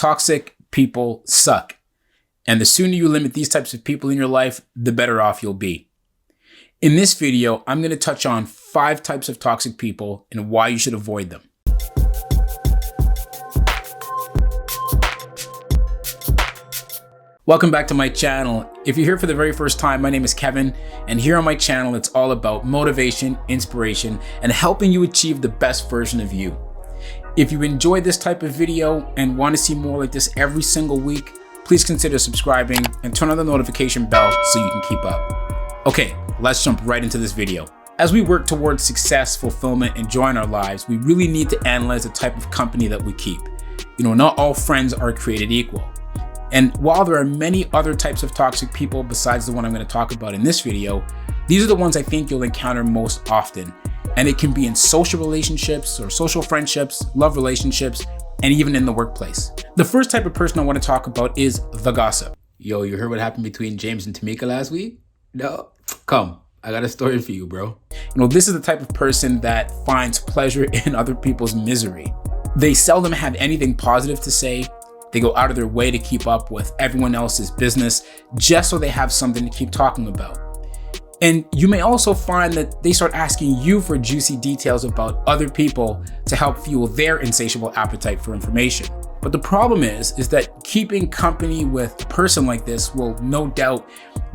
toxic people suck. And the sooner you limit these types of people in your life, the better off you'll be. In this video, I'm going to touch on 5 types of toxic people and why you should avoid them. Welcome back to my channel. If you're here for the very first time, my name is Kevin, and here on my channel, it's all about motivation, inspiration, and helping you achieve the best version of you. If you enjoy this type of video and want to see more like this every single week, please consider subscribing and turn on the notification bell so you can keep up. Okay, let's jump right into this video. As we work towards success, fulfillment, and joy in our lives, we really need to analyze the type of company that we keep. Not all friends are created equal. And while there are many other types of toxic people besides the one I'm going to talk about in this video, these are the ones I think you'll encounter most often. And it can be in social relationships or social friendships, love relationships, and even in the workplace. The first type of person I want to talk about is the gossip. Yo, you heard what happened between James and Tamika last week? No? Come, I got a story for you, bro. This is the type of person that finds pleasure in other people's misery. They seldom have anything positive to say. They go out of their way to keep up with everyone else's business just so they have something to keep talking about. And you may also find that they start asking you for juicy details about other people to help fuel their insatiable appetite for information. But the problem is that keeping company with a person like this will no doubt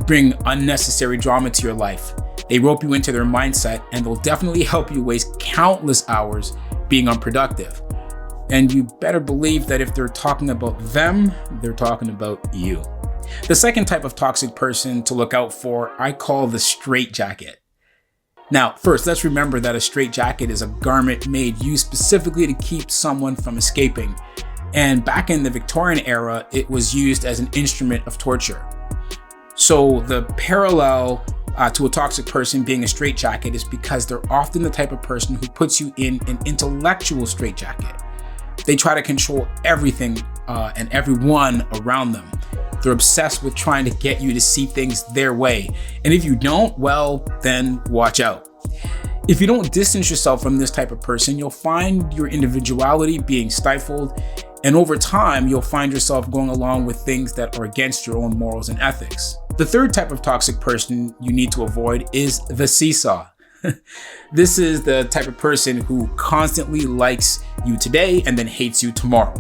bring unnecessary drama to your life. They rope you into their mindset and they'll definitely help you waste countless hours being unproductive. And you better believe that if they're talking about them, they're talking about you. The second type of toxic person to look out for, I call the straitjacket. Now, first, let's remember that a straitjacket is a garment used specifically to keep someone from escaping. And back in the Victorian era, it was used as an instrument of torture. So the parallel to a toxic person being a straitjacket is because they're often the type of person who puts you in an intellectual straitjacket. They try to control everything and everyone around them. They're obsessed with trying to get you to see things their way. And if you don't, well, then watch out. If you don't distance yourself from this type of person, you'll find your individuality being stifled. And over time, you'll find yourself going along with things that are against your own morals and ethics. The third type of toxic person you need to avoid is the seesaw. This is the type of person who constantly likes you today and then hates you tomorrow.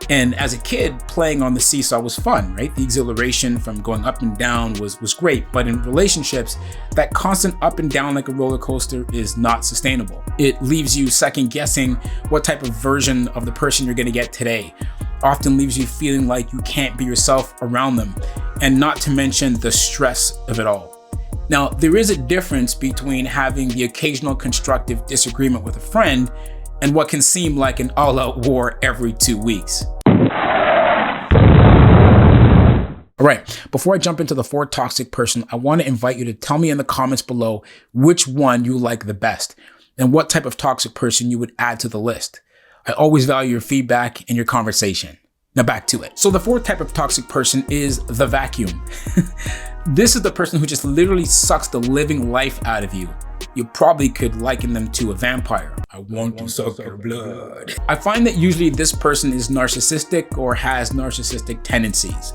And as a kid, playing on the seesaw was fun, right? The exhilaration from going up and down was great. But in relationships, that constant up and down like a roller coaster is not sustainable. It leaves you second guessing what type of version of the person you're going to get today. Often leaves you feeling like you can't be yourself around them. And not to mention the stress of it all. Now, there is a difference between having the occasional constructive disagreement with a friend and what can seem like an all-out war every 2 weeks. All right, before I jump into the fourth toxic person, I want to invite you to tell me in the comments below which one you like the best and what type of toxic person you would add to the list. I always value your feedback and your conversation. Now back to it. So the fourth type of toxic person is the vacuum. This is the person who just literally sucks the living life out of you. You probably could liken them to a vampire. I want to suck your blood. I find that usually this person is narcissistic or has narcissistic tendencies.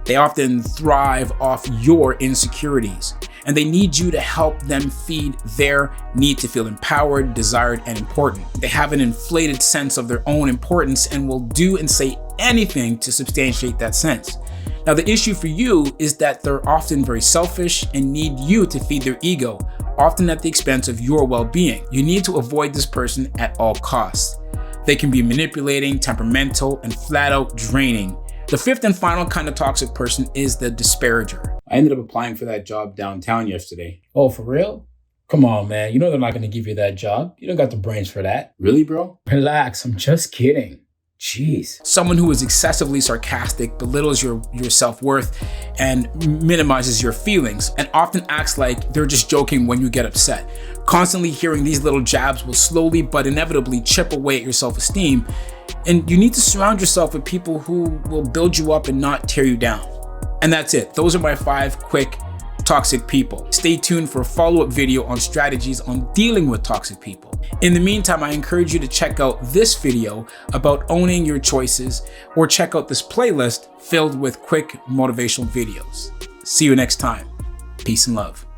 They often thrive off your insecurities, and they need you to help them feed their need to feel empowered, desired, and important. They have an inflated sense of their own importance and will do and say anything to substantiate that sense. Now, the issue for you is that they're often very selfish and need you to feed their ego, often at the expense of your well-being. You need to avoid this person at all costs. They can be manipulating, temperamental, and flat out draining. The fifth and final kind of toxic person is the disparager. I ended up applying for that job downtown yesterday. Oh, for real? Come on, man. You know they're not going to give you that job. You don't got the brains for that. Really, bro? Relax. I'm just kidding. Jeez. Someone who is excessively sarcastic, belittles your self-worth, and minimizes your feelings, and often acts like they're just joking when you get upset. Constantly hearing these little jabs will slowly but inevitably chip away at your self-esteem, and you need to surround yourself with people who will build you up and not tear you down. And that's it. Those are my 5 quick toxic people. Stay tuned for a follow-up video on strategies on dealing with toxic people. In the meantime, I encourage you to check out this video about owning your choices, or check out this playlist filled with quick motivational videos. See you next time. Peace and love.